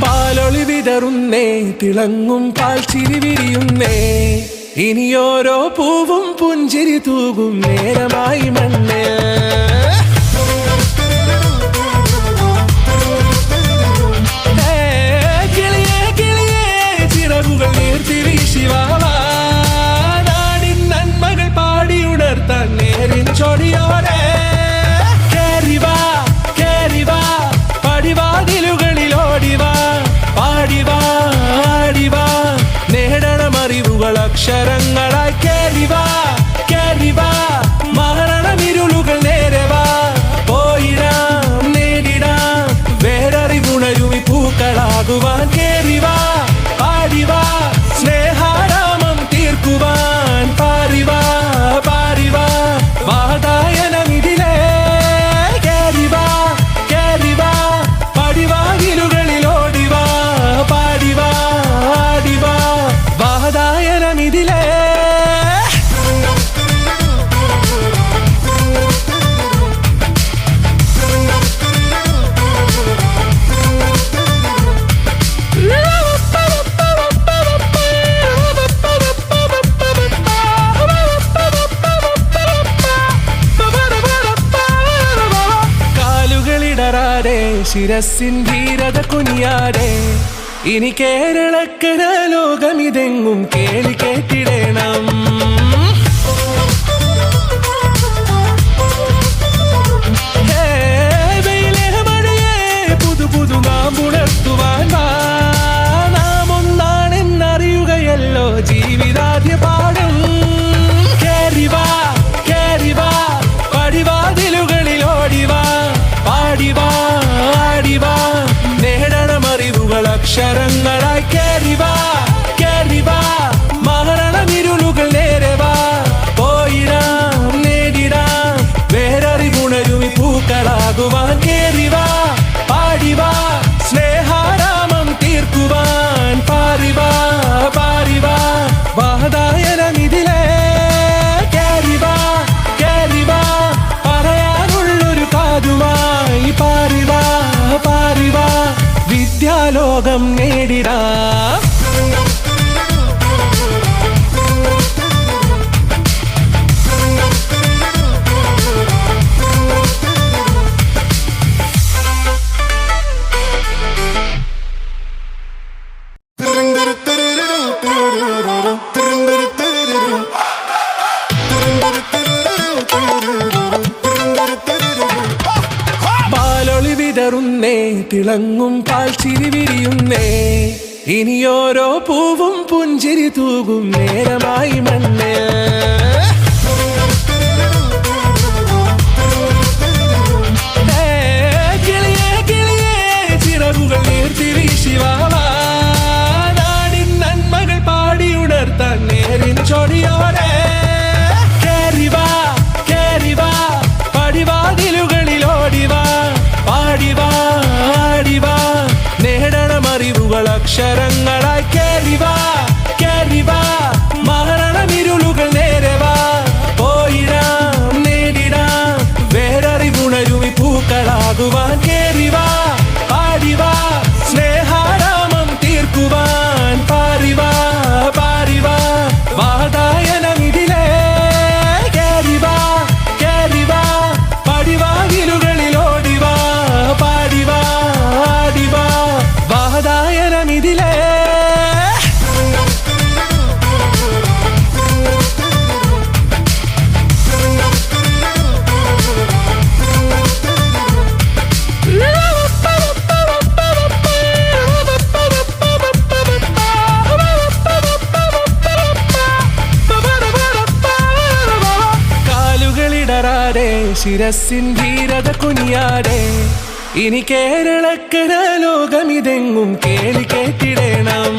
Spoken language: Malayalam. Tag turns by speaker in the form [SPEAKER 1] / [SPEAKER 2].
[SPEAKER 1] പാലൊളി വിതറുന്നേ, തിളങ്ങും പാൽച്ചിരി വിരിയുന്നേ, ഇനിയോരോ പൂവും പുഞ്ചിരി തൂകും നേരമായി മണ്ണ്. കിളിയേ കിളിയേ ചിറകുകൾ നീർത്തി വീശിവാവാ, നാടിൻ നന്മകൾ പാടിയുണർത്താൻ നേരിൻ ചൊടിയോടെ. കേറിവാ കേറിവാ പടിവാതിലുകളിലോടിവാ, പാടിവാ ആടിവാ നേടണമറിവുകൾ അക്ഷരങ്ങളായി. കേറിവാ കേറിവാ മരണമിരുളുകൾ നേരവാ, പോയിടാം നേടിടാം വേററിവുണരുമി പൂക്കളാകുവാൻ. കേറിവാ പാടിവാ സ്നേഹാരാമം തീർക്കുവാൻ, പാറിവാ പാറിവാ വാതായനമിതിലേ. കേറിവാ കേറിവാ പടിവാതിലുകളിലോടിവാ, പാടിവാ ആടിവാ വാതായനമിതിലേ. കാലുകളിടറാതെ ശിരസിൻ ധീരത കുനിയാതെ, ഇനി കേരളക്കര ലോകമിതെങ്ങും കേളി കേട്ടിടണം. വെയിലേ മഴയേ പുതു പുതു നാം ഉണർത്തുവാൻ വാ, നാം ഒന്നാണെന്നറിയുകയല്ലോ ജീവിതാദ്യ പാഠം. കേറിവാ കേറിവാ പടിവാതിലുകളിലോടിവാ, പാടിവാ ആടിവാ നേടണമറിവുകൾ അക്ഷരങ്ങളായി. കേറിവാ കേറിവാ മരണമിരുളുകൾ നേരവാ, പോയിടാം നേടിടാം വേററിവുണരുമി പൂക്കളാകുവാൻ. കേറിവാ പാടിവാ സ്നേഹാരാമം തീർക്കുവാൻ, പാറിവാ പാറിവാ വാതായനമിതിലേ. കേറിവാ കേറിവാ പറയാനുള്ളൊരു കാതുമായി, പാറിവാ പാറിവാ വിദ്യാലോകം നേടിടാം. പാലൊളി വിതറുന്നേ, തിളങ്ങും പാൽച്ചിരി വിരിയുന്നേ, ഇനിയോരോ പൂവും പുഞ്ചിരി തൂകും നേരമായി മണ്ണ്. കിളിയേ കിളിയേ ചിറകുകൾ നീർത്തി വീശിവാവാ, നാടിൻ നന്മകൾ പാടിയുണർത്താൻ നേരിൻ ചൊടിയോടെ. കേറിവാ കേറിവാ പടിവാതിലുകളിലോടിവാ, പാടിവാ ആടിവാ നേടണമറിവുകൾ അക്ഷരങ്ങളായി. കേറിവാ കേറിവാ മരണമിരുളുകൾ നേരവാ, പോയിടാം നേടിടാം വേററിവുണരുമി പൂക്കളാകുവാൻ. കേറിവാ പാടിവാ സ്നേഹാരാമം തീർക്കുവാൻ, പാറിവാ പാറിവാ വാതായനമിതിലേ. കേറിവാ കേറിവാ പടിവാതിലുകളിലോടിവാ, പാടിവാ ആടിവാ വാതായനമിതിലേ. കാലുകളിടറാതെ ശിരസിൻ ധീരത കുനിയാതെ, ഇനി കേരളക്കര ലോകമിതെങ്ങും കേളി കേട്ടിടണം.